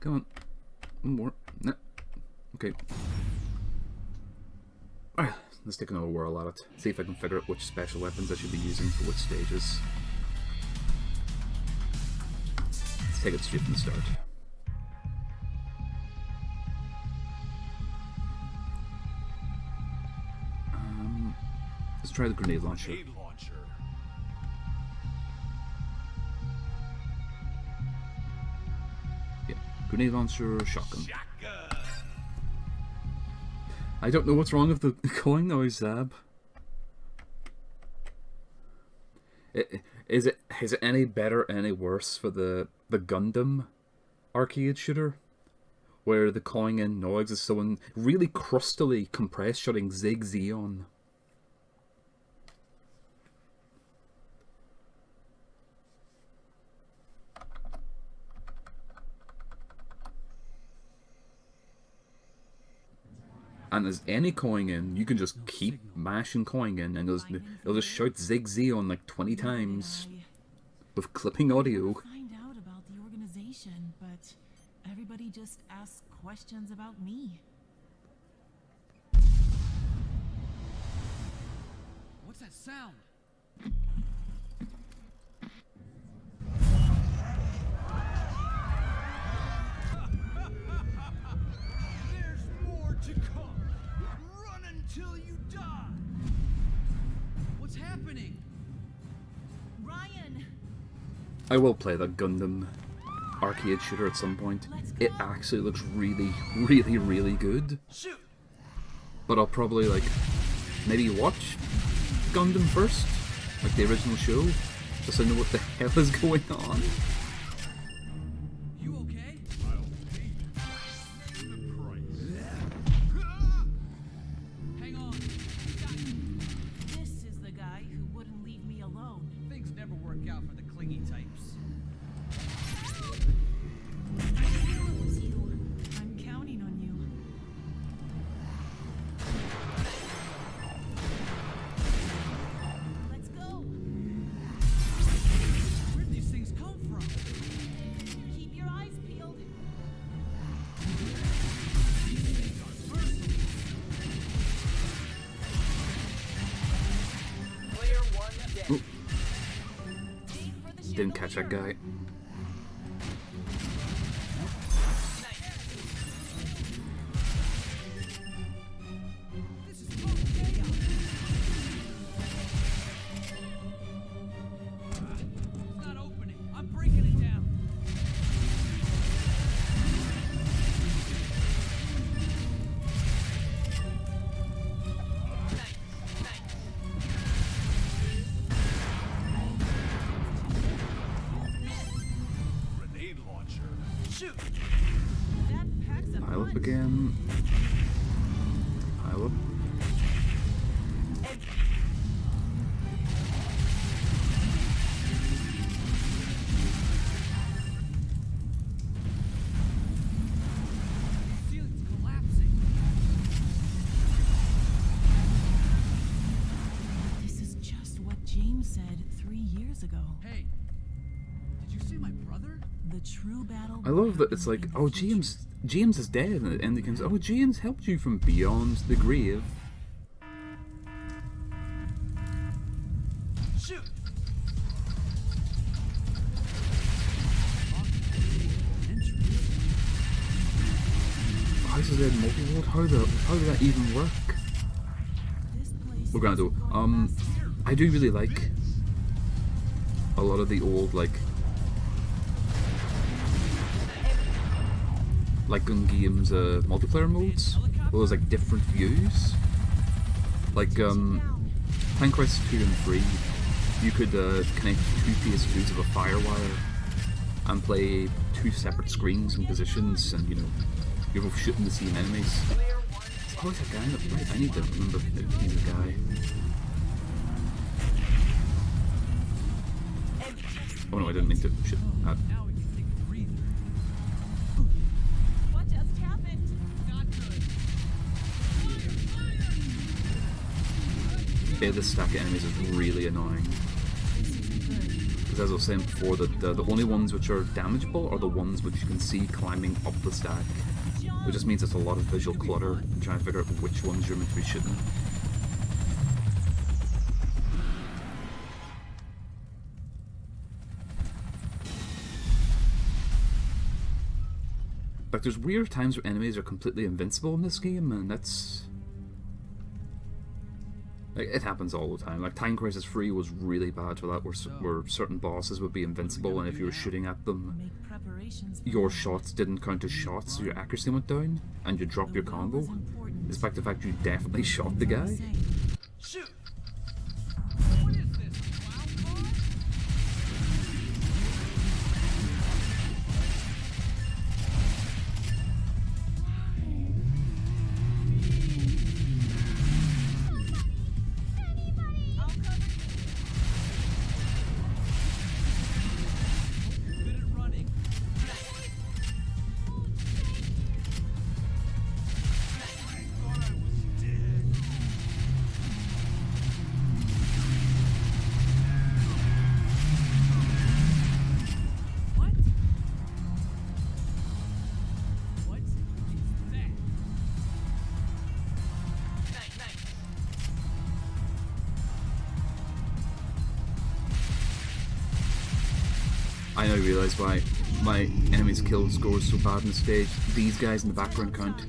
Come on. One more. No. Okay. Alright, let's take another whirl at it. See if I can figure out which special weapons I should be using for which stages. Let's take it straight from the start. Let's try the grenade launcher. Yeah, grenade launcher, shotgun. I don't know what's wrong with the calling noise, Zab. Is it any better, any worse for the Gundam arcade shooter, where the calling in noise is so really crustily compressed, shutting Zig Zeon? And as any coin in, you can just keep mashing coin in, and it'll just shout Zig Zeon like 20 times with clipping audio. Find out about the organization, but everybody just asks questions about me. What's that sound? There's more to come. Run until you die. What's happening? Ryan! I will play that Gundam arcade shooter at some point. It actually looks really, really, really good. Shoot. But I'll probably like maybe watch Gundam first, like the original show, just so I know what the hell is going on. You okay? I'll pay the price. Hang on. This is the guy who wouldn't leave me alone. Things never work out for the clingy types. It was you. I'm counting on you. Let's go. Where'd these things come from? Keep your eyes peeled. Player one dead. Ooh. Didn't catch that guy. This is total chaos. It's not opening. I'm breaking it down. Grenade launcher. Shoot. That packs a Pile up punch. again. Pile up. Ceiling's collapsing. This is just what James said 3 years ago. Hey, did you see my brother? The true battle. I love that it's like, oh, James is dead, and at the end it comes, oh, James helped you from beyond the grave. Shoot. How's it multi-world? How did that even work? This place We're gonna do. I do really like a lot of the old like Gun Games multiplayer modes. Well, there's like different views. Like Time Crisis 2 and 3, you could connect two PS2s of a firewire and play two separate screens and positions, and you know you're both shooting the same enemies. It's always a guy in the right. I need to remember if he's a guy. Oh no, I didn't mean to shoot that. Now we can take a breather. What just happened? Not good. Yeah, this stack of enemies is really annoying. This isn't good. because as I was saying before, that the only ones which are damageable are the ones which you can see climbing up the stack. Which just means it's a lot of visual clutter and trying to figure out which ones you're meant to be shooting. Like, there's weird times where enemies are completely invincible in this game, and that's... like, it happens all the time. Like, Time Crisis 3 was really bad for that, where certain bosses would be invincible, and if you were shooting at them, your shots didn't count as shots, so your accuracy went down, and you drop your combo. Despite the fact you definitely shot the guy. Shoot! What is this, clown car? I now realise why my enemy's kill score is so bad in the stage. These guys in the background count.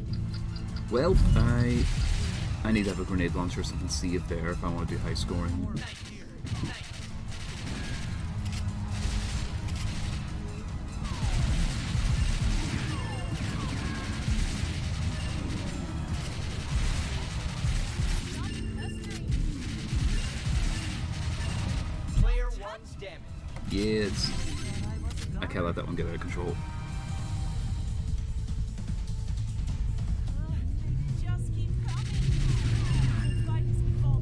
Well, I need to have a grenade launcher or something saved there if I want to do high scoring. Player one's damage. Yes. I can't let that one get out of control. Just keep coming. Fight is full.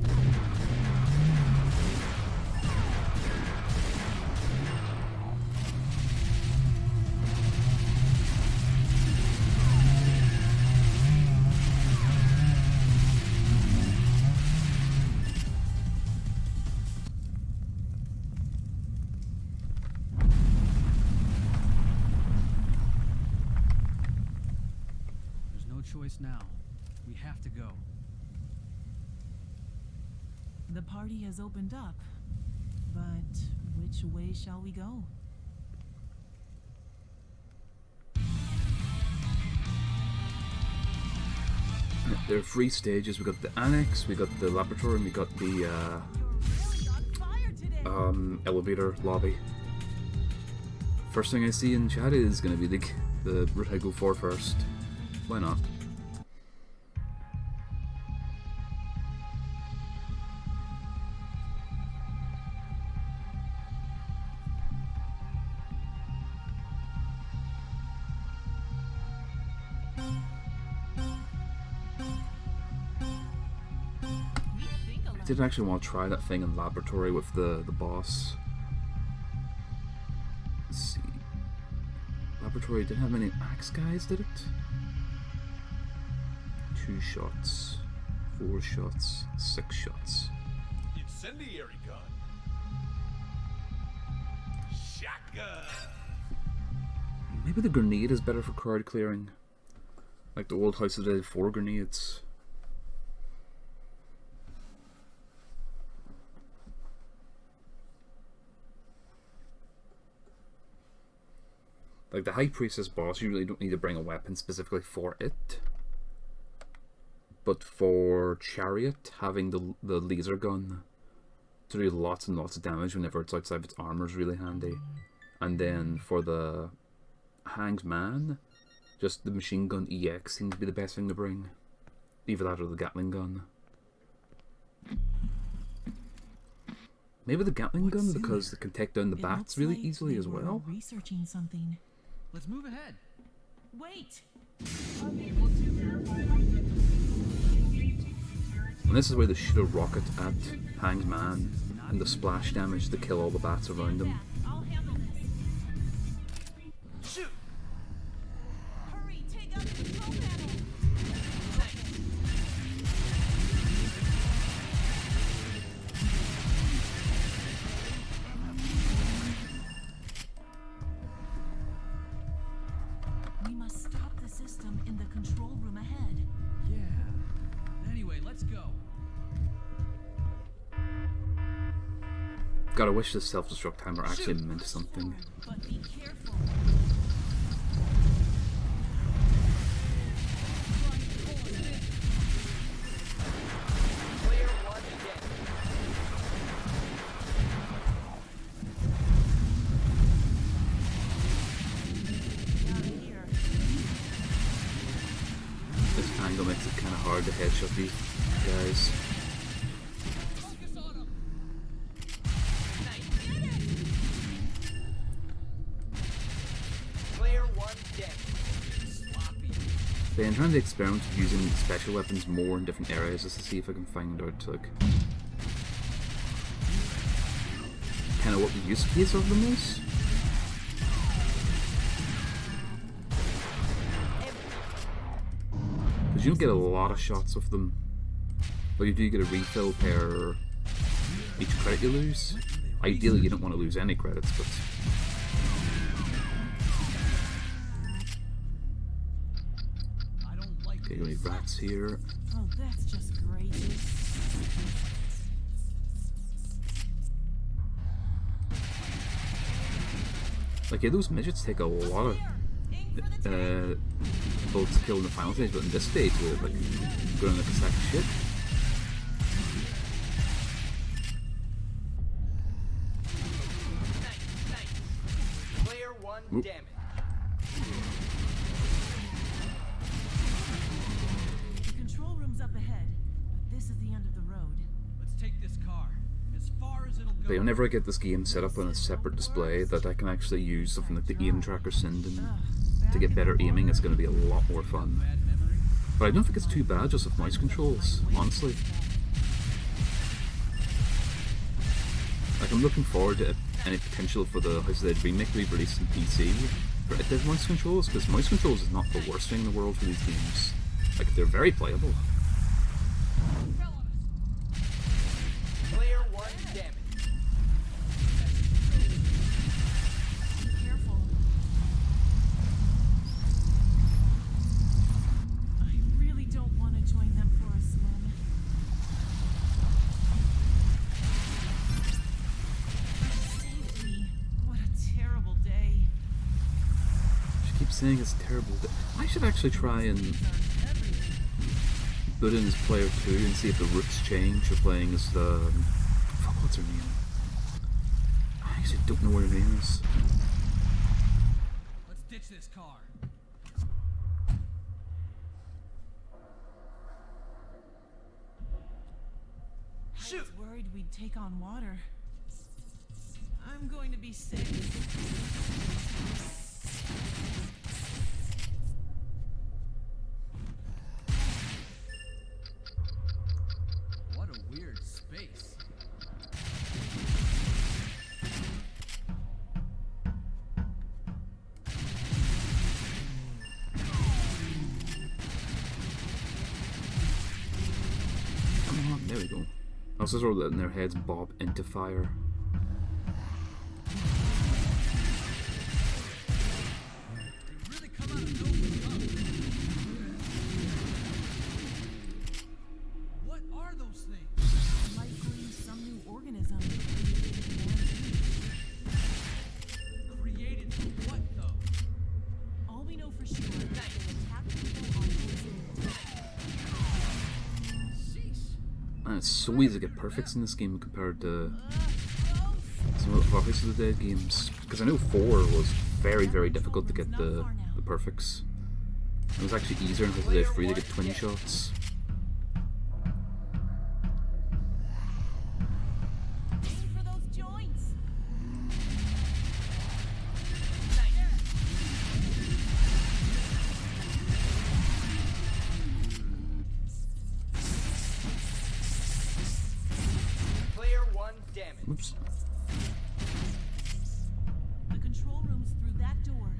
There's no choice now. We have to go. The party has opened up, but which way shall we go? There are 3 stages. We got the annex, we got the laboratory, and we got the Really on fire today. elevator lobby. First thing I see in chat is going to be the route I go for first. Why not? I didn't actually want to try that thing in laboratory with the boss. Let's see. Laboratory didn't have many axe guys, did it? 2 shots, 4 shots, 6 shots. Incendiary gun. Shotgun. Maybe the grenade is better for crowd clearing. Like the old House of the Dead 4 grenades. Like the High Priestess boss, you really don't need to bring a weapon specifically for it. But for Chariot, having the laser gun to do lots and lots of damage whenever it's outside of its armor is really handy. And then for the Hanged Man, just the machine gun EX seems to be the best thing to bring. Either that or the Gatling gun. Maybe the Gatling gun because it can take down the It bats looks really like easily they as were well. Researching something. Let's move ahead. Wait. And this is where they shoot a rocket at Hanged Man and the splash damage to kill all the bats around him. I'll handle this. Shoot. Hurry, take out the control panel. We must stop the system in the control room ahead. Yeah. Anyway, let's go. God, I wish this self-destruct timer actually meant something. But be careful. Player 1 dead. Out of here. This angle makes it kind of hard to headshot these guys. Focus on him. Player 1 dead. Sloppy. But I'm trying to experiment with using special weapons more in different areas just to see if I can find out like kind of what the use case of them is. Because you don't get a lot of shots with them, but you do get a refill per each credit you lose. Ideally, you don't want to lose any credits, but I don't like okay, this. got any rats here. Oh, that's just great. Like, yeah, those midgets take a lot of bullets to kill in the final stage, but in this stage, they're like going like a sack of shit. Player 1 Oop. damaged. The control room's up ahead, but this is the end of the road. Let's take this car. As far as it'll go. But whenever I get this game set up on a separate display that I can actually use something like the aim tracker Sinden to get better aiming, it's going to be a lot more fun. Bad memory. But I don't think it's too bad just with mouse controls, honestly. Like, I'm looking forward to any potential for the House of the Dead remake to be released on PC for it with mouse controls, because mouse controls is not the worst thing in the world for these games. Like, they're very playable. Fell on us. Player 1 damaged. Careful. I really don't want to join them for a swim. Save me. What a terrible day. She keeps saying it's terrible. I should actually try and put in as player 2 and see if the roots change or playing as the... Fuck, what's her name? I actually don't know what her name is. Let's ditch this car. I was worried we'd take on water. I'm going to be sick. What a weird space. Come on, there we go. Also, sort of letting their heads bob into fire. Really come out of nowhere. What are those things? Likely some new organism. Created for what though? All we know for sure is they attack people on Earth. Sheesh. And it's so easy to get perfects in this game compared to some of the House of the Dead games. Because I know 4 was very, very difficult to get the perfects. It was actually easier in House of the Dead 3 to get twin shots. Aim for those joints. Player 1 damaged. Oops. The control room's through that door.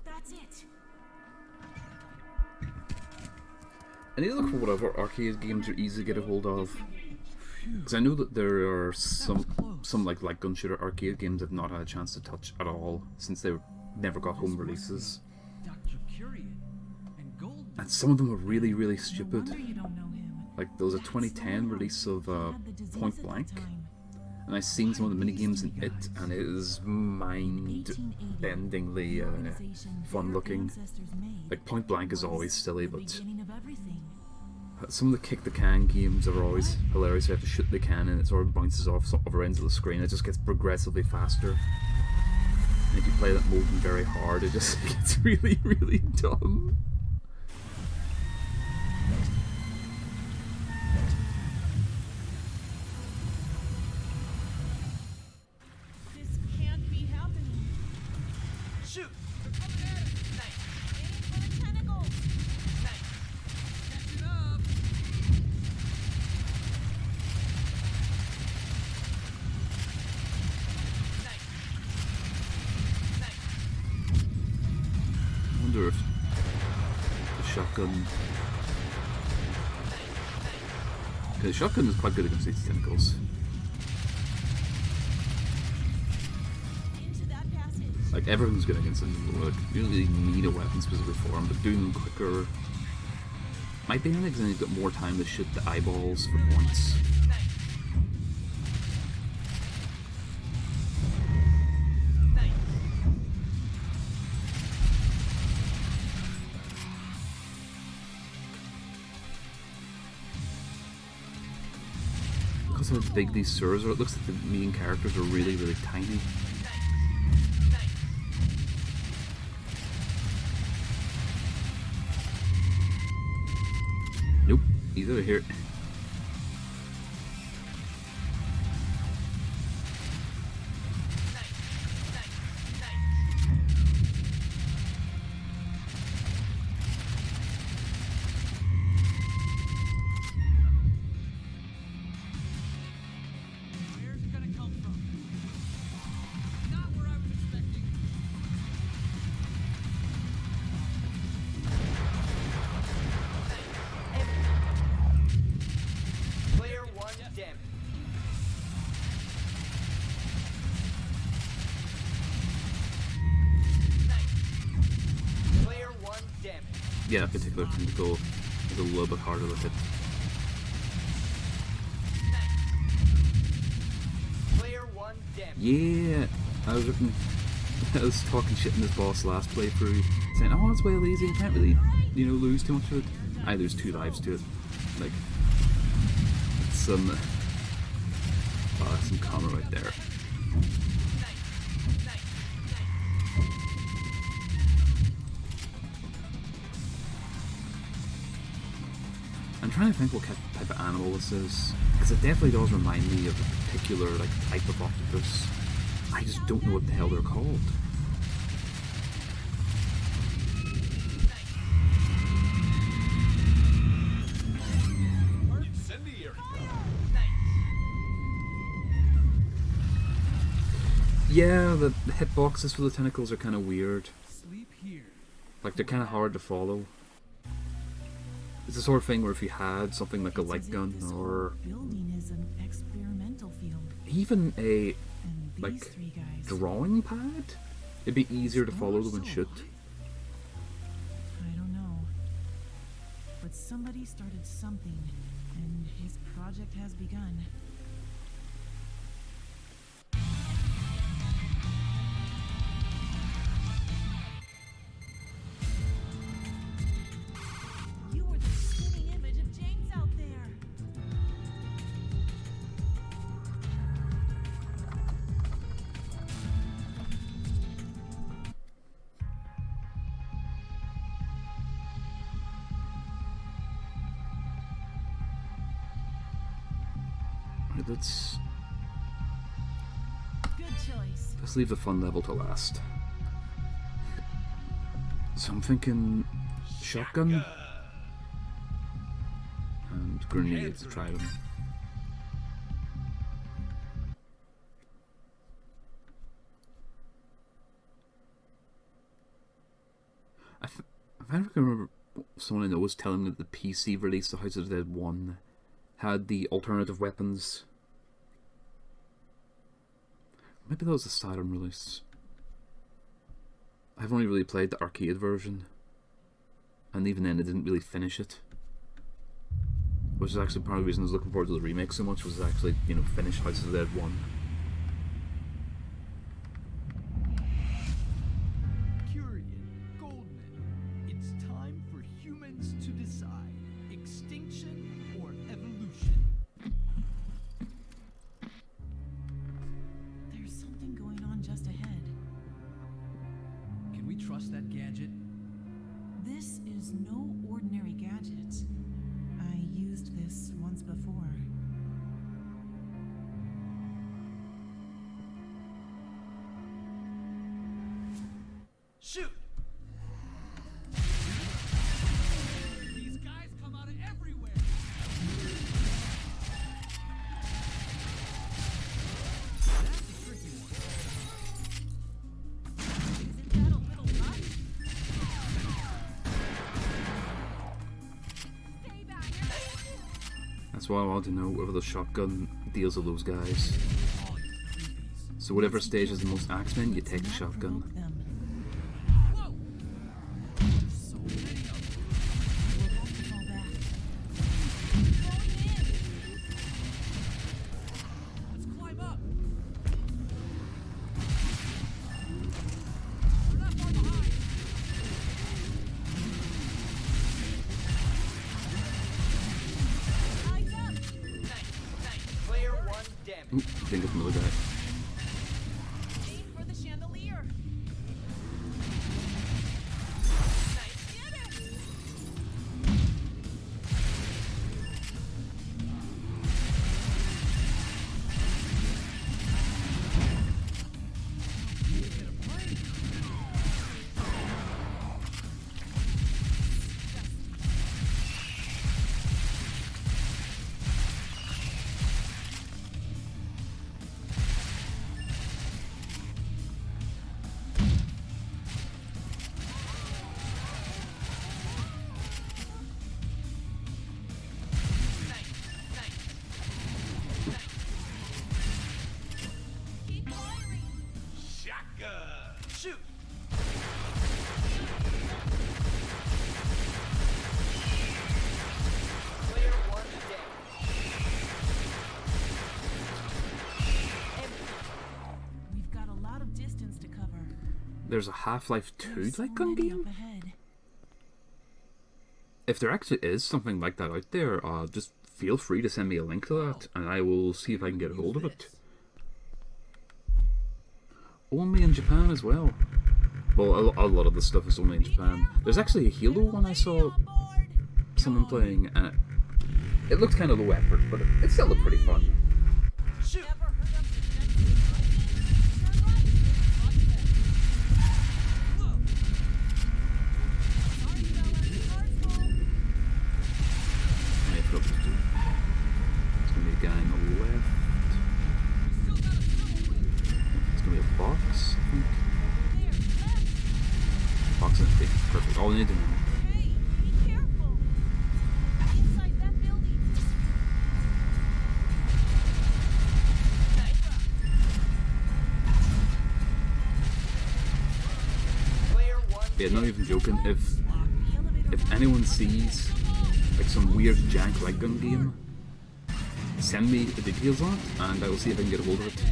That's it. I need to look for whatever arcade games are easy to get a hold of. Because I know that there are some like gun shooter arcade games I've not had a chance to touch at all since they never got home releases, Dr. Curian and Gold. and some of them are really No stupid. wonder you don't know him. Like there was a That 2010 small release of he had the disease Point at that Blank, time. and I've seen some of the minigames in it, guys. and it is 1880, mind-bendingly the organization fun their looking. ancestors made Like Point Blank is was always silly, the but beginning of everything. some of the kick the can games are always hilarious. You have to shoot the can and it sort of bounces off some other ends of the screen. It just gets progressively faster. And if you play that mode very hard, it just gets really dumb. This can't be happening. Shoot! They're coming at us! Nice! Aim for the tentacles. Nice! Catch it up. Nice! Nice! I wonder if the shotgun... Okay, the shotgun is quite good against these tentacles. Into that passage. Like, everything's good against them. Like, you don't really need a weapon specifically for them, but doing them quicker might be handy because then you've got more time to shoot the eyeballs for points. Nice! Because of how big these sewers are, it looks like the main characters are really tiny. Nope, he's over here. Where's it gonna come from? Not where I was expecting. Player 1 damage. Nice. Player 1 damage. Yeah, that particular tentacle is a little bit harder to hit. Nice. Player 1 damage. Yeah, I was talking shit in this boss last playthrough, saying, "Oh, it's well easy. You can't really, lose too much of it." I lose 2 lives to it. Like, it's some karma right there. I'm trying to think what type of animal this is, because it definitely does remind me of a particular type of octopus. I just don't know what the hell they're called. Incendiary. Yeah, the hitboxes for the tentacles are kind of weird. Sleep here. Like, they're kind of hard to follow. It's the sort of thing where if you had something like a It's light as if gun this or whole building is an experimental field. even a And these like 3 guys. drawing pad, it'd be easier to follow them and shoot. I don't know. But somebody started something, and his project has begun. You were the spitting image of James out there. Right, let's Good choice. leave the fun level to last. So I'm thinking shotgun and grenades to try them. If I can remember, someone I know was telling me that the PC release of House of the Dead 1 had the alternative weapons. Maybe that was the Saturn release. I've only really played the arcade version, and even then I didn't really finish it. Which is actually part of the reason I was looking forward to the remake so much, was actually, you know, finish House of the Dead 1. Curian, Goldman, it's time for humans to decide extinction or evolution. There's something going on just ahead. Can we trust that gadget? This is no ordinary gadget. I used this once before. Shoot! These guys come out of everywhere. That's a tricky one. Isn't that a little nut? Stay back. That's why I want to know whether the shotgun deals with those guys. So whatever stage has the most axemen, you take the shotgun. Provoke them. Whoa! So many of them. We'll have to fall back. Let's climb up. We're not far behind. Eyes up! Nice. Player 1 damage. Ooh, I think it's another guy. Aim for the chandelier. Nice. Get it! Keep firing. Shotgun. Shoot! Player 1 damage. We've got a lot of distance to cover. There's a Half-Life 2 There's like so gun many game? up ahead. If there actually is something like that out there, just feel free to send me a link to that, and I will see if I can get a hold of it. Only in Japan as well. Well, a lot of the stuff is only in Japan. There's actually a Halo one I saw On board. someone playing, and it looked kind of low effort, but it still looked pretty fun. Shoot! Ever heard of defensive driving? Turn right. Whoa! Sorry, fella. Car's full. Yeah, probably do. There's gonna be a guy on the left. We still got a civil win. There's gonna be a box, I think. There, left. Box and a perfect. All I need to know. Hey, be careful. Inside that building. Player 1 Yeah, not even joking. The elevator. If anyone sees like some weird jank light gun game, send me the details on it, and I will see if I can get a hold of it.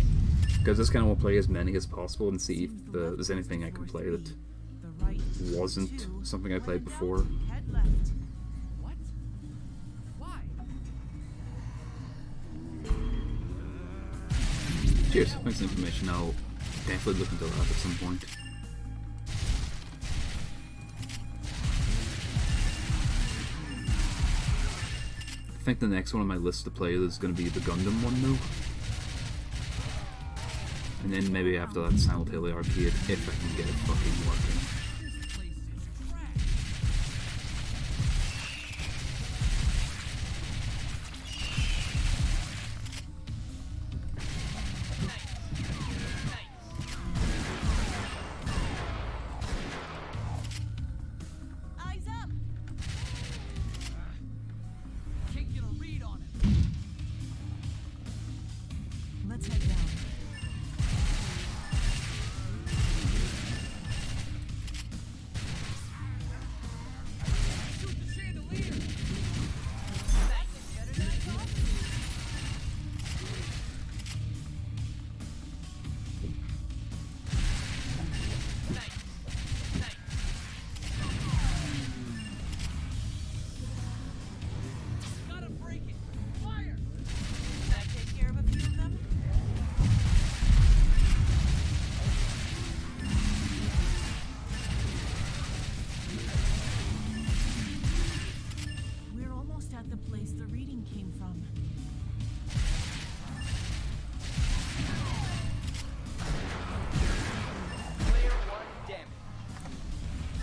Because I just kind of want to play as many as possible and see if there's anything I can play that The right wasn't two, something I played right before. about, head left. What? Why? Cheers, thanks for the information. I'll definitely look into that at some point. I think the next one on my list to play is going to be the Gundam one though. And then maybe after that Silent Hill Arcade, if I can get it fucking working. This place is trash. Eyes up. Can't get a read on it. Let's head down. Shoot the chandelier! Gotta break it! Fire! Did I take care of a few of them? We're almost at the place the reading came from. Player 1 damage.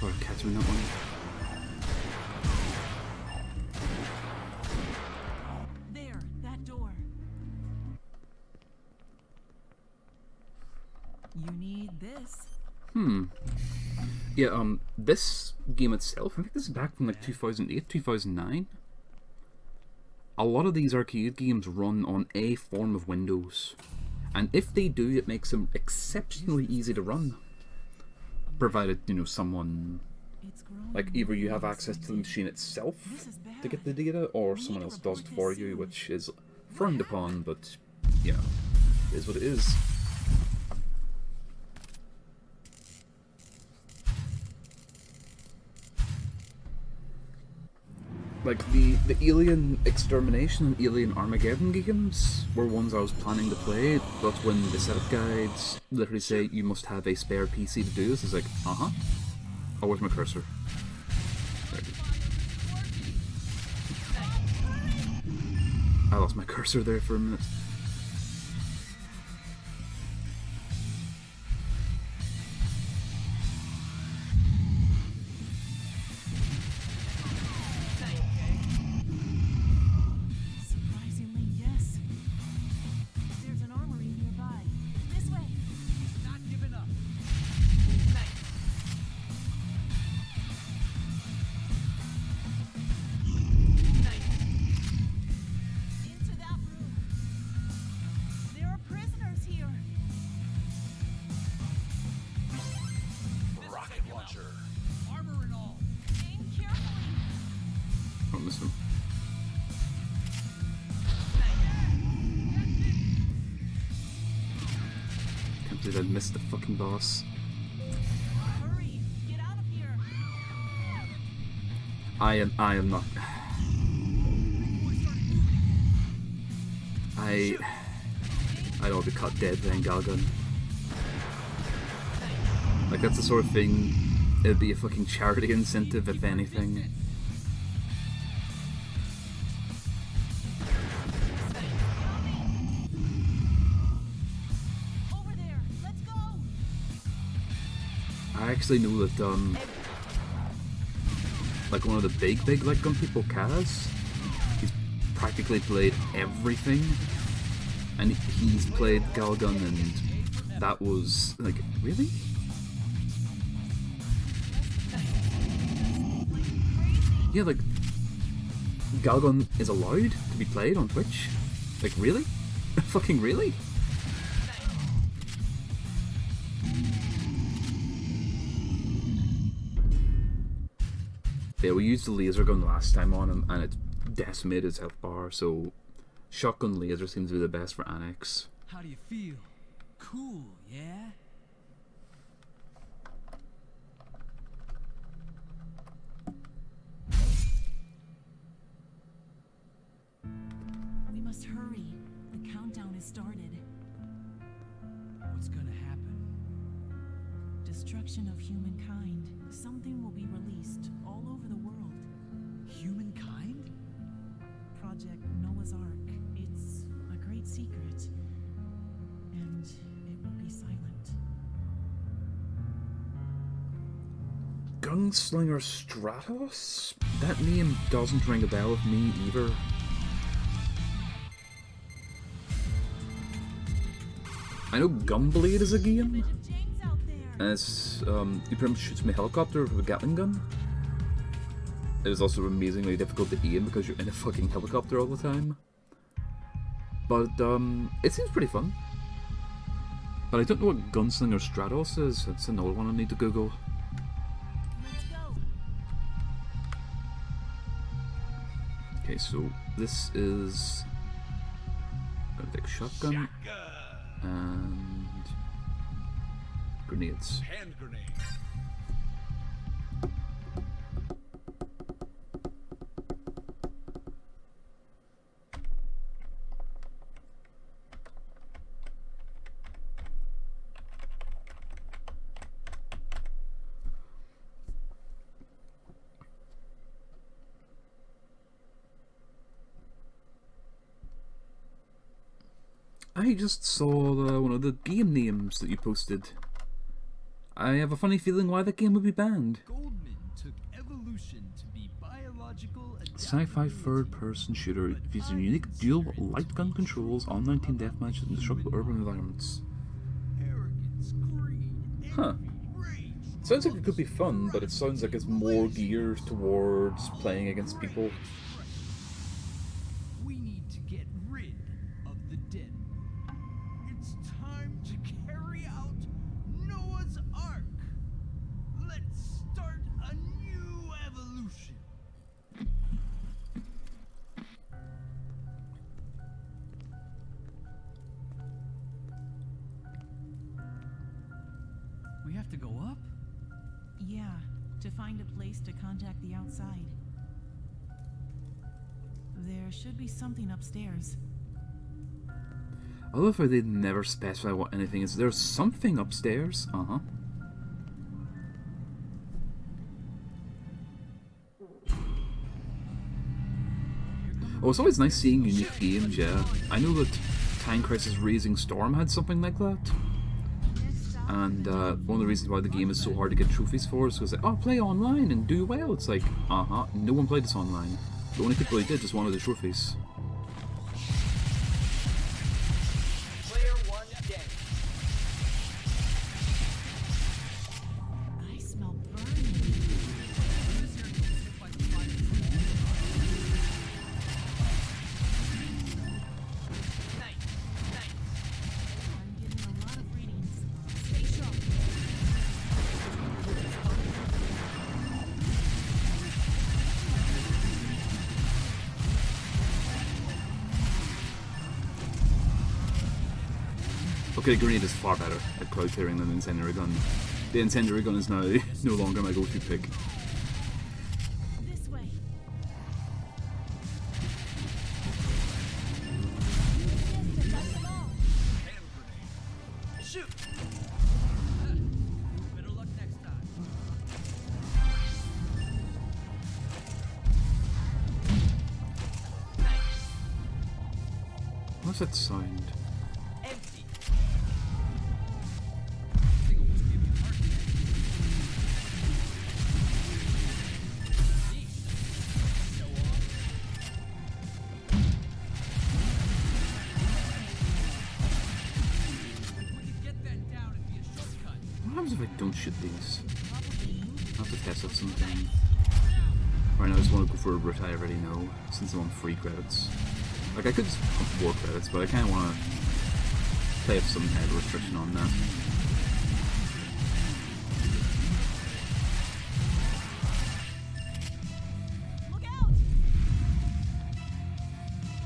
Or Catherine, that one. There, that door. You need this. Yeah, this game itself, I think this is back from like 2008, 2009. A lot of these arcade games run on a form of Windows. And if they do, it makes them exceptionally easy to run. Provided, you know, someone, It's grown. like either you have access to the machine itself This is bad. to get the data, or someone else does it for you, which is frowned upon, but, you know, it is what it is. Like, the Alien Extermination and Alien Armageddon games were ones I was planning to play, but when the setup guides literally say you must have a spare PC to do this, it's like, uh-huh. Oh, where's my cursor? There it is. I lost my cursor there for a minute. Surprisingly, yes. There's an armory nearby. This way. Not giving up. Into that room. There are prisoners here. Rocket launcher. Armor and all. Aim carefully. Oh, missed him. Can't believe I missed the fucking boss. Hurry. Get out of here. I am not. I'd all be cut dead playing Galgun. Like, that's the sort of thing, it'd be a fucking charity incentive if anything. Over there. Let's go. I actually know that, like one of the big light gun people, Kaz, he's practically played everything, and he's played Galgun, and that was, like, really? Yeah, like, Galgun is allowed to be played on Twitch? Like, really? Fucking really? Yeah, we used the laser gun last time on him, and it decimated his health bar, so shotgun laser seems to be the best for Annex. How do you feel? Cool, yeah? We must hurry. The countdown has started. What's gonna happen? Destruction of humankind. Something will be released all over the world. Humankind? Project Noah's Ark. It's a great secret. And it will be silent. Gunslinger Stratos? That name doesn't ring a bell with me either. I know Gunblade is a game, Bit of James out there. and it's, you pretty much shoot from a helicopter with a Gatling gun. It is also amazingly difficult to aim because you're in a fucking helicopter all the time. But it seems pretty fun. But I don't know what Gunslinger Stratos is. It's another one I need to Google. Let's go. Okay, so this is a big shotgun and grenades. Hand grenade. I just saw one of the game names that you posted. I have a funny feeling why that game would be banned. Goldman took evolution to be biological Sci-fi third-person shooter using unique dual light gun controls, online team deathmatch, and destructible urban environments. arrogance, greed, Huh. rage. Sounds like it could be fun, but it sounds like it's more geared towards playing against people. We need to get rid of the dead. It's time to carry out Noah's Ark. Let's start a new evolution. We have to go up? Yeah, to find a place to contact the outside. There should be something upstairs. I love how they never specify what anything is. There's something upstairs. Oh, it's always nice seeing unique games, yeah. I know that Time Crisis Raising Storm had something like that. And one of the reasons why the game is so hard to get trophies for is because, oh, play online and do well. It's like, no one played this online. The only people who did just wanted the trophies. Player 1 dead. I smell burning. This area gets hit by the fire. Nice. Nice. I'm getting a lot of readings. Stay sharp. Okay, grenade is far better at crowd clearing than the incendiary gun. The incendiary gun is now no longer my go-to pick. This way. Hand grenade. Shoot. Better luck next time. Nice. What's that sound? Empty. Thing almost gave me a heart attack. Jeez. Show off. If we could get that down, it'd be a shortcut. What happens if I don't shoot these? I'll have to test it sometime. Right now I just want to go for a route I already know, since I'm on free credits. Like, I could just pump more credits, but I kind of want to play with some head restriction on that. Look out!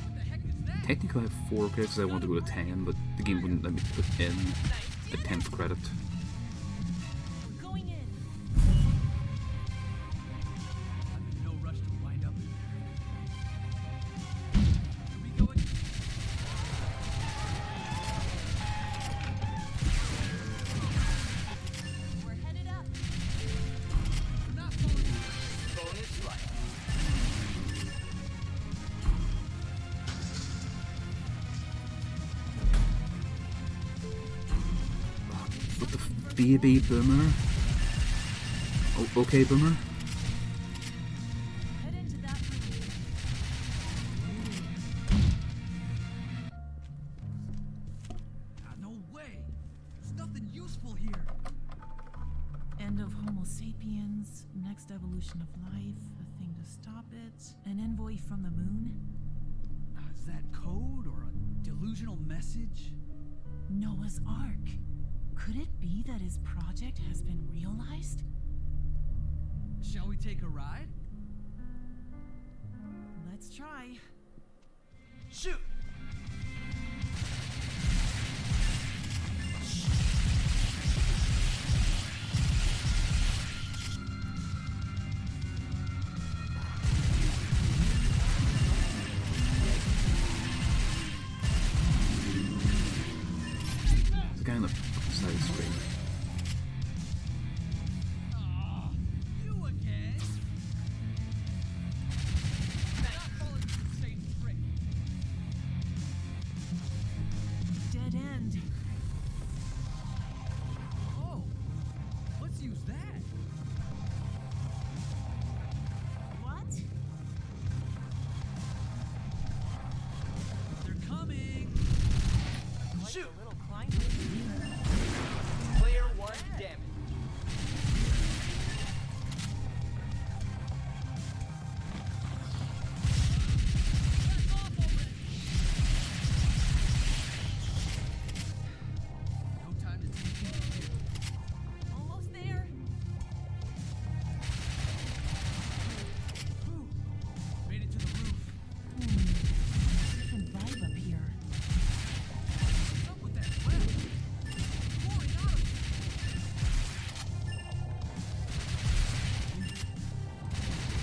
What the heck is that? Technically I have 4 credits, I want to go to 10, but the game wouldn't let me put in a 10th credit. We're going in. I'm in no rush to wind up in there. Here we go again. We're headed up. We're not falling through. Bonus life. What the baby boomer? Oh, okay, boomer. Head into that room. Ah, no way. There's nothing useful here. End of Homo sapiens, next evolution of life, a thing to stop it, an envoy from the moon. Is that code or a Delusional message? Noah's Ark. Could it be that his project has been realized? Shall we take a ride? Let's try. Shoot! There's a guy on the side of the screen. Aw, you again? Not falling for the same trick. Dead end. Oh, let's use that. What? They're coming. Shoot! A little climb. Player 1 damage. Back off already. No time to take things here. Almost there. Whew. Made it to the roof. Different vibe up here. What's up with that well? Pouring out of it.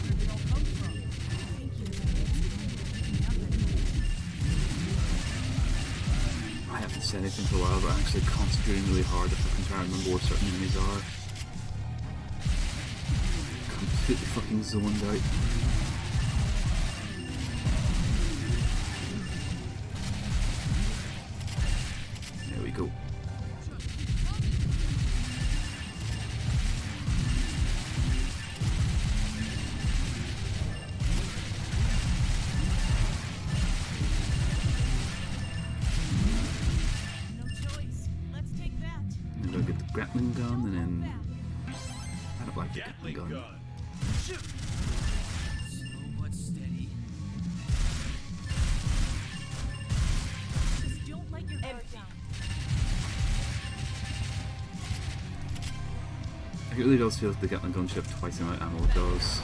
Where did it all come from? Thank you. Picking up at night. I haven't said anything for a while, but I'm actually concentrating really hard if I can try and remember where certain enemies are. Completely fucking zoned out. There we go. No choice. Let's take that. I'm gonna get the grappling gun and then I don't like the grappling Gatling gun. gun. Shoot! Slow but steady. Just don't let your guard Empty. down. It really does feel like the Gatling gun ship twice the amount of ammo it does.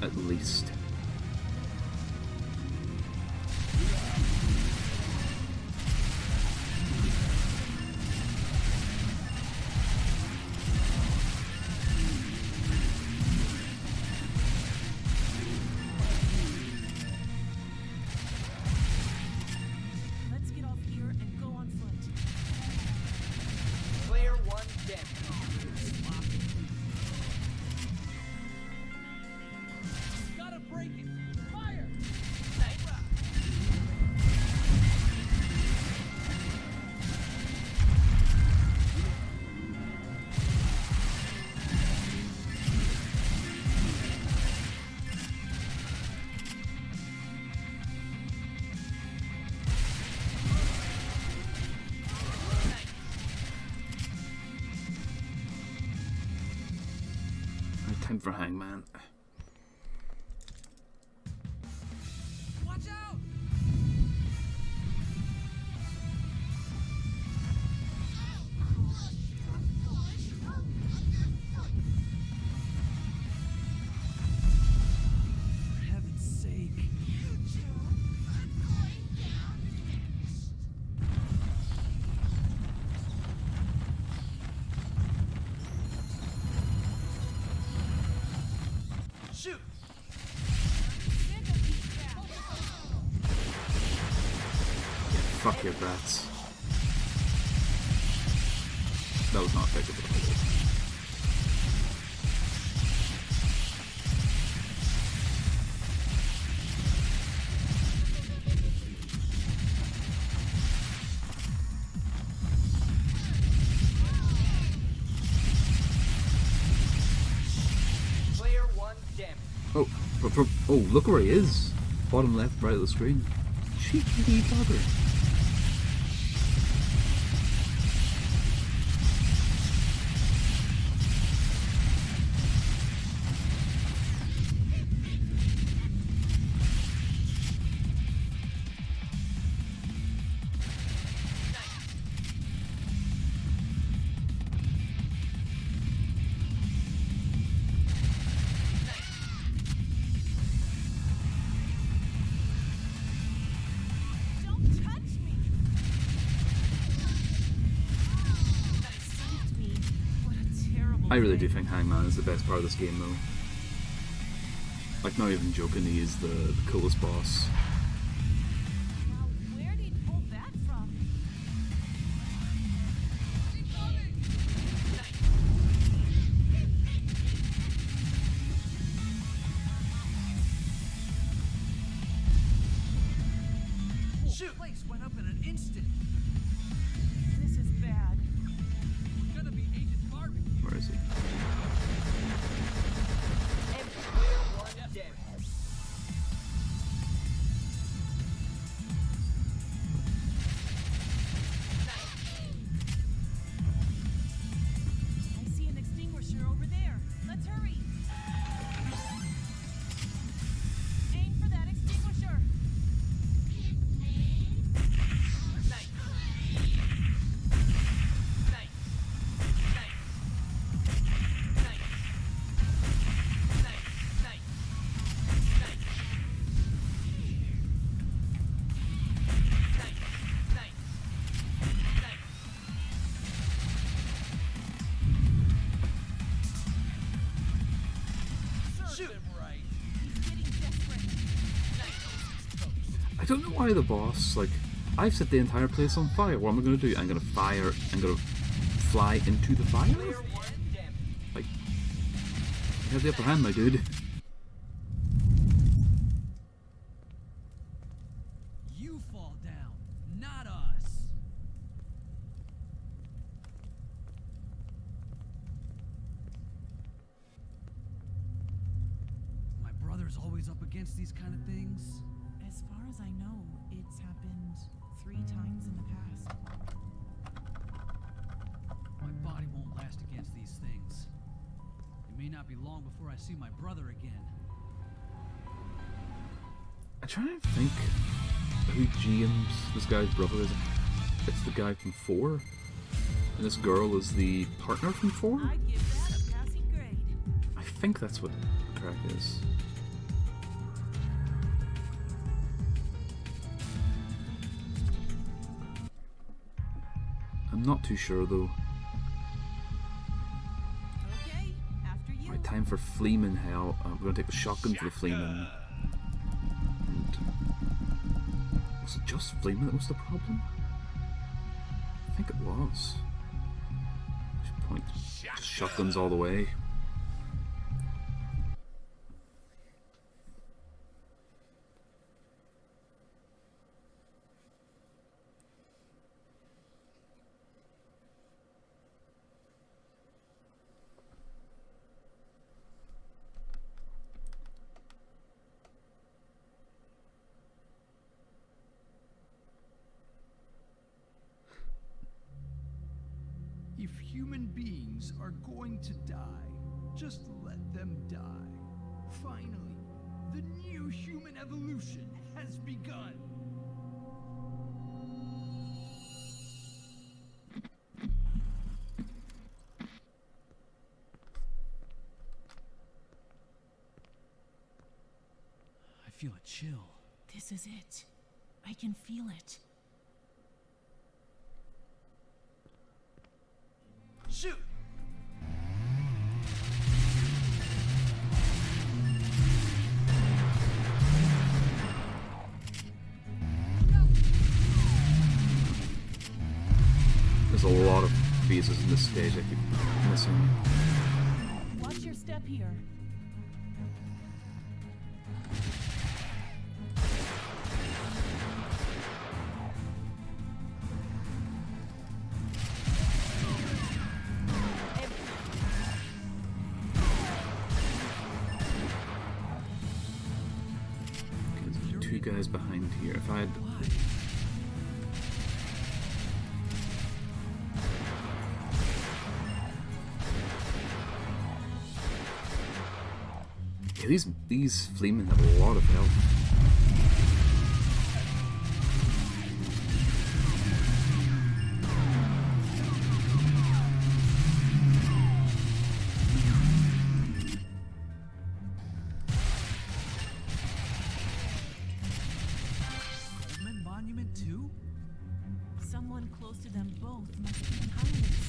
At least. Let's get off here and go on foot. Player 1 damage. Gotta break it. Fire! Nice. Time for Hangman. Watch out! For heaven's sake. Shoot! Fuck your bats. That was not effective at all. Player 1 damage. Oh, look where he is. Bottom left, right of the screen. Cheeky bugger. I really do think Hangman is the best part of this game, though. Like, not even joking, he is the coolest boss. Now, where did he pull that from? Shoot! The place went up in an instant. This is bad. We're gonna be Agent Barbecue. Where is he? And player 1 damage. I see an extinguisher over there. Let's hurry. Aim for that extinguisher. Nice. Nice. Nice. Nice. Nice. Nice. Nice. Nice. Nice. Nice. Shoot him right. Getting desperate. I don't know why the boss, like, I've set the entire place on fire. What am I going to do? I'm going to fly into the fire? Player 1 damage. Like, you have the upper hand, my dude. You fall down, not us. My brother's always up against these kind of things. As far as I know, it's happened 3 times in the past. My body won't last against these things. It may not be long before I see my brother again. I'm trying to think who GM's this guy's brother is. It's the guy from 4. And this girl is the partner from 4? I'd give that a passing grade. I think that's what the crack is. I'm not too sure though. Okay, after you. Right, time for Fleeman Hell. We're gonna take the shotgun for the Fleeman. And was it just Fleeman that was the problem? I think it was. Just point just shotguns all the way. If human beings are going to die, just let them die. Finally, the new human evolution has begun. I feel a chill. This is it. I can feel it. Shoot! There's a lot of phases in this stage I keep missing. Watch your step here. Two guys behind here. If I had yeah, these Fleemen have a lot of health. Goldman Monument 2? Someone close to them both must be behind this.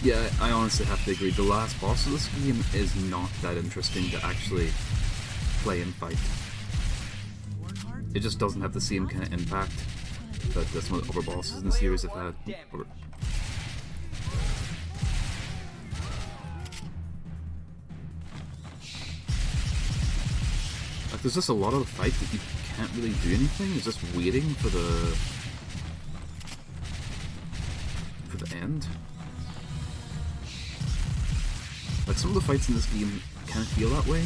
Yeah, I honestly have to agree. The last boss of this game is not that interesting to actually play and fight. It just doesn't have the same kind of impact that some of the other bosses in the series have had. Like, there's just a lot of the fight that you can't really do anything. It's just waiting for the end. Like, some of the fights in this game kind of feel that way.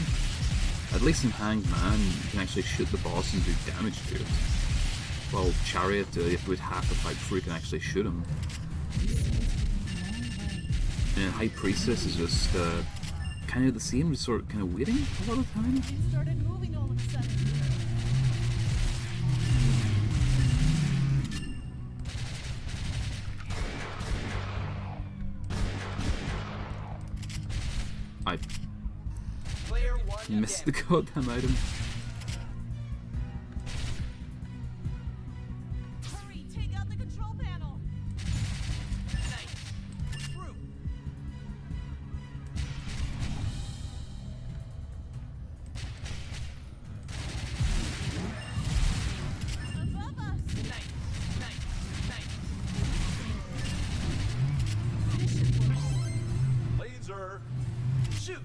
At least in Hanged Man, you can actually shoot the boss and do damage to it. While Chariot, you have to wait half the fight before you can actually shoot him. And High Priestess is just kind of the same, just sort of kind of waiting a lot of the time. It started moving all of a sudden. I Player 1 missed the damage. goddamn item. Hurry, take out the control panel. Nice. Through. Above us. Nice. Nice. Nice. Laser. Shoot.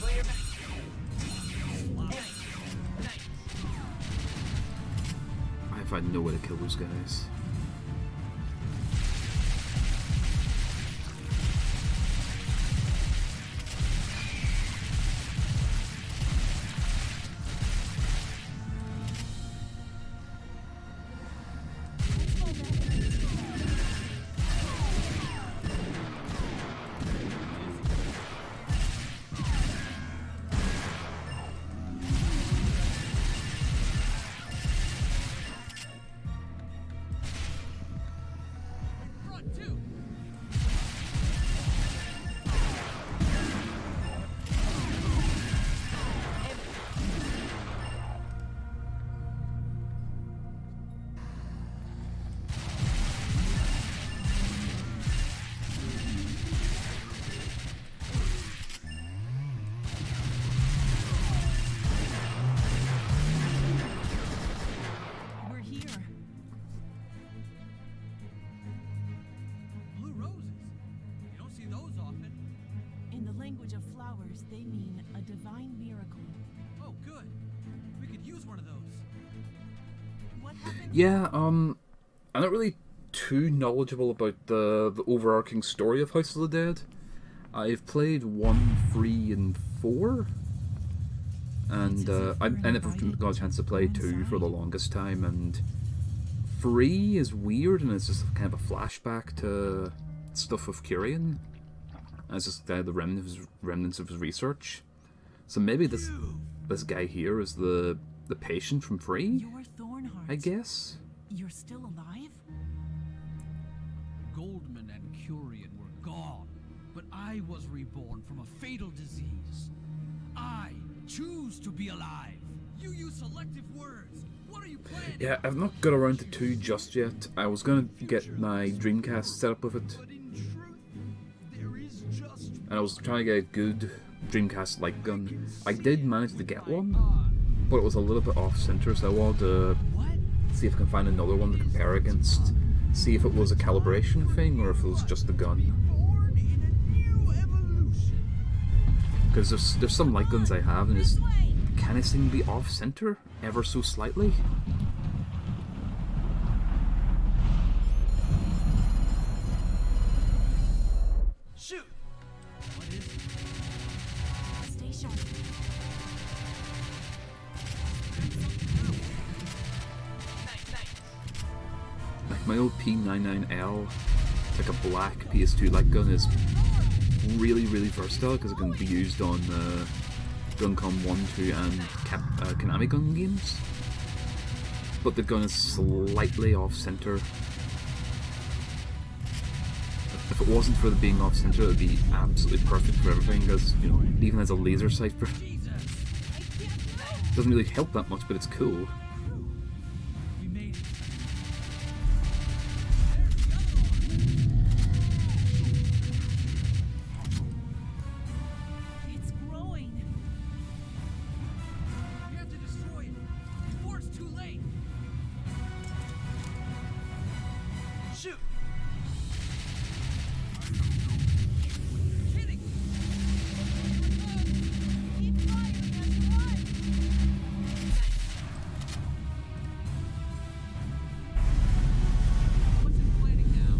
Player nice. Nice. Nice. I've had no way to kill those guys. Front two. We're here. Blue roses. You don't see those often. In the language of flowers, they mean a divine miracle. Oh, good. We could use one of those. What happened? Yeah, I'm not really too knowledgeable about the overarching story of House of the Dead. I've played 1, 3, and 4. And I never got a chance to play 2 for the longest time, and 3 is weird, and it's just kind of a flashback to stuff with Kyrian. And it's just the remnants of his research. So maybe this guy here is the patient from 3, You're Thornheart. I guess? You're still alive? Goldman and Curian were gone, but I was reborn from a fatal disease. I choose to be alive. You use selective words. What are you planning? Yeah, I've not got around to 2 just yet. I was gonna get my Dreamcast set up with it, But in truth, there is just and I was trying to get a good Dreamcast light gun. I did manage to get one, on. but it was a little bit off center, so I wanted to What? see if I can find another one to compare against. See if it was a calibration thing or if it was just the gun. Born in a new evolution. Because there's some light guns I have and just kind of seem to be off center ever so slightly. Shoot. What is it? Stay sharp. Nice. Nice. Like my old P99L, like a black PS2 light gun, is really versatile because it can be used on Guncom 1, 2 and Konami gun games. But the gun is slightly off center. If it wasn't for the being off center, it would be absolutely perfect for everything. Because you know, it even has a laser sight for. Doesn't really help that much, but it's cool. We made it. It's growing. We have to destroy it before it's too late. Shoot! Kidding! Keep firing as you run. What's in planning now?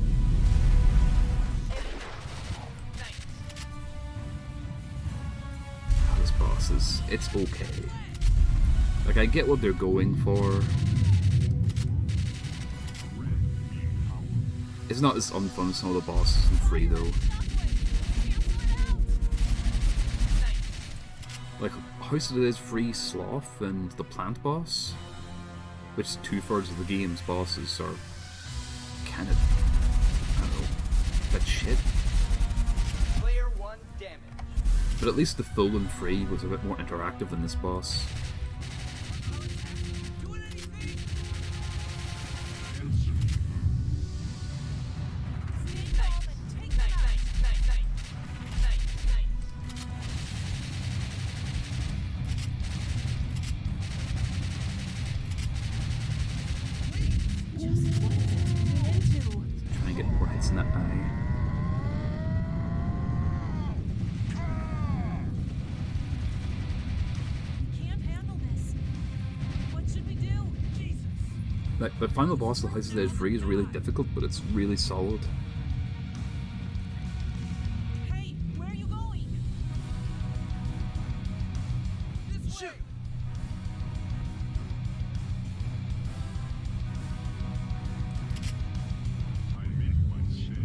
This boss is, it's okay. Like, I get what they're going for. It's not as unfun as some of the bosses in 3 though. Like, House of the Dead 3 Sloth and the plant boss, which is 2/3 of the game's bosses, are kind of, I don't know, a bit shit. Player 1 damage. But at least the full in 3 was a bit more interactive than this boss. Doing anything? Stay calm and take them out. Just what is it turning into? Try and get more hits in that eye. We can't handle this. What should we do? Jesus! Like, the final boss of House of the Dead 3 is really difficult, but it's really solid. Hey, where are you going? This way! I mean my sin.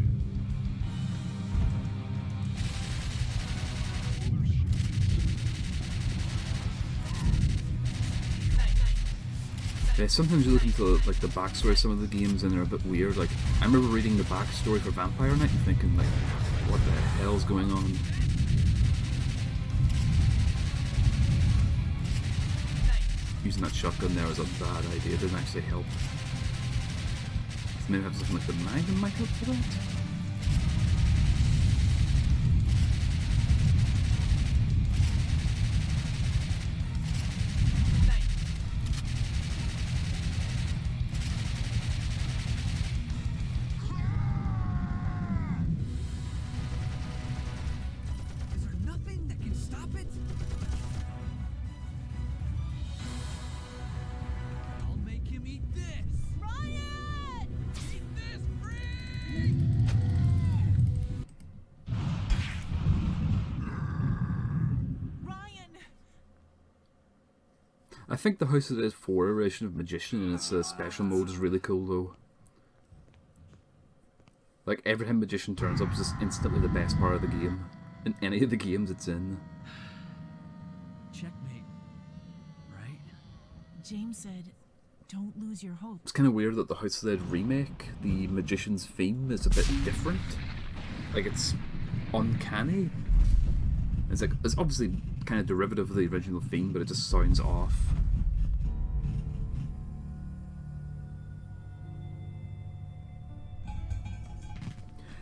Yeah, sometimes you look into like the backstory of some of the games and they're a bit weird. Like, I remember reading the backstory for Vampire Knight and thinking like, what the hell's going on? Using that shotgun there was a bad idea, it didn't actually help. Maybe have something like the Magnum might help for that? Is there nothing that can stop it? I'll make him eat this! Ryan! Eat this, freak! Ryan! I think the House of the Dead 4 iteration of Magician in its special mode is really cool though. Like, every time Magician turns up is just instantly the best part of the game. In any of the games it's in. Checkmate. Right? James said, don't lose your hope. It's kind of weird that the House of the Dead remake, the Magician's theme is a bit different. Like, it's uncanny. It's like, it's obviously kind of derivative of the original theme, but it just sounds off.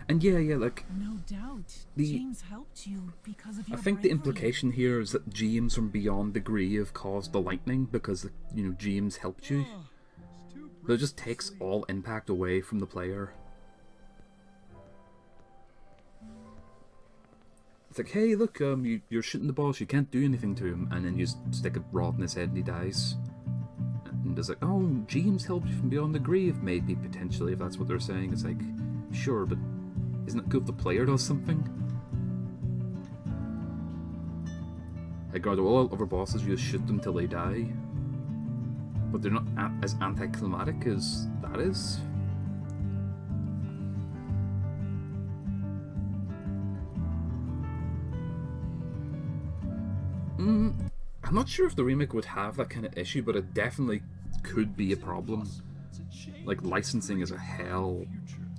And yeah, like, No doubt. The- James helped you because of I your think the bravery. implication here is that James from beyond the grave caused the lightning because, you know, James helped you. But it just takes all impact away from the player. It's like, hey, look, you're shooting the boss, you can't do anything to him, and then you just stick a rod in his head and he dies. And it's like, oh, James helped you from beyond the grave, maybe, potentially, if that's what they're saying. It's like, sure, but isn't it good if the player does something? Like, guard all other bosses, you just shoot them till they die. But they're not as anticlimactic as that is. I'm not sure if the remake would have that kind of issue, but it definitely could be a problem. Like, licensing is a hell...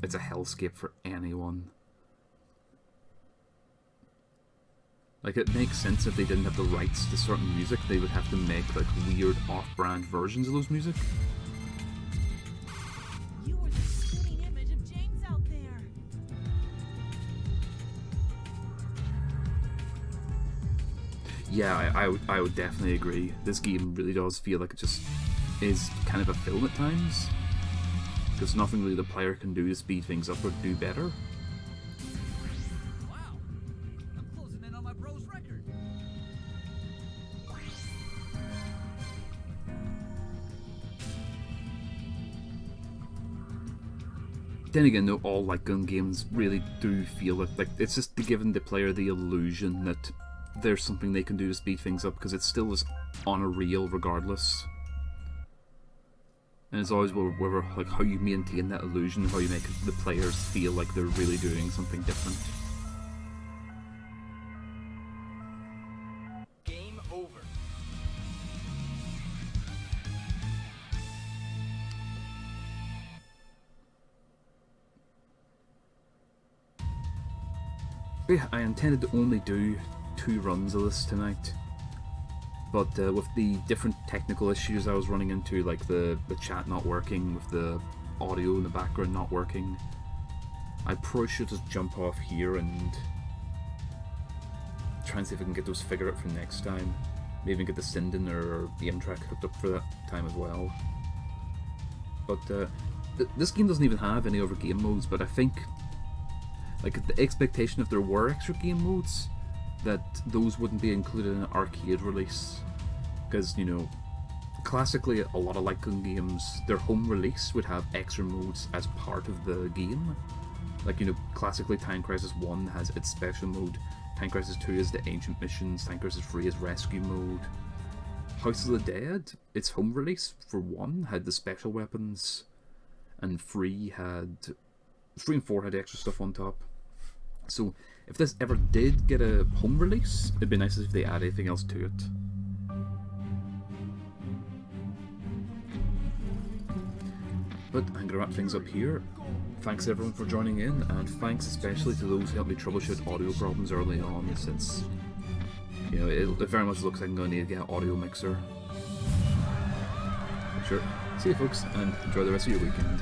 It's a hellscape for anyone. Like, it makes sense if they didn't have the rights to certain music, they would have to make like weird off-brand versions of those music. You were the spinning image of James out there. Yeah, I would definitely agree. This game really does feel like it just is kind of a film at times. Because nothing really the player can do to speed things up or do better. Wow, I'm closing in on my bro's record. Then again, though, all light gun games really do feel like it's just giving the player the illusion that there's something they can do to speed things up, because it still is on a reel regardless. And it's always whether like how you maintain that illusion, how you make the players feel like they're really doing something different. Game over. But yeah, I intended to only do 2 runs of this tonight. But with the different technical issues I was running into, like the chat not working, with the audio in the background not working, I probably should just jump off here and try and see if I can get those figured out for next time. Maybe even get the Sinden or the M-Track hooked up for that time as well. But this game doesn't even have any other game modes, but I think like the expectation if there were extra game modes, that those wouldn't be included in an arcade release, because, you know, classically a lot of light gun games, their home release would have extra modes as part of the game. Like, you know, classically Time Crisis 1 has its special mode, Time Crisis 2 is the Ancient Missions, Time Crisis 3 is Rescue Mode. House of the Dead, its home release for 1 had the special weapons, and 3 and 4 had extra stuff on top. So if this ever did get a home release, it'd be nice if they add anything else to it. But I'm gonna wrap things up here. Thanks everyone for joining in, and thanks especially to those who helped me troubleshoot audio problems early on, since, you know, it very much looks like I'm gonna need to get an audio mixer. Sure. See you folks, and enjoy the rest of your weekend.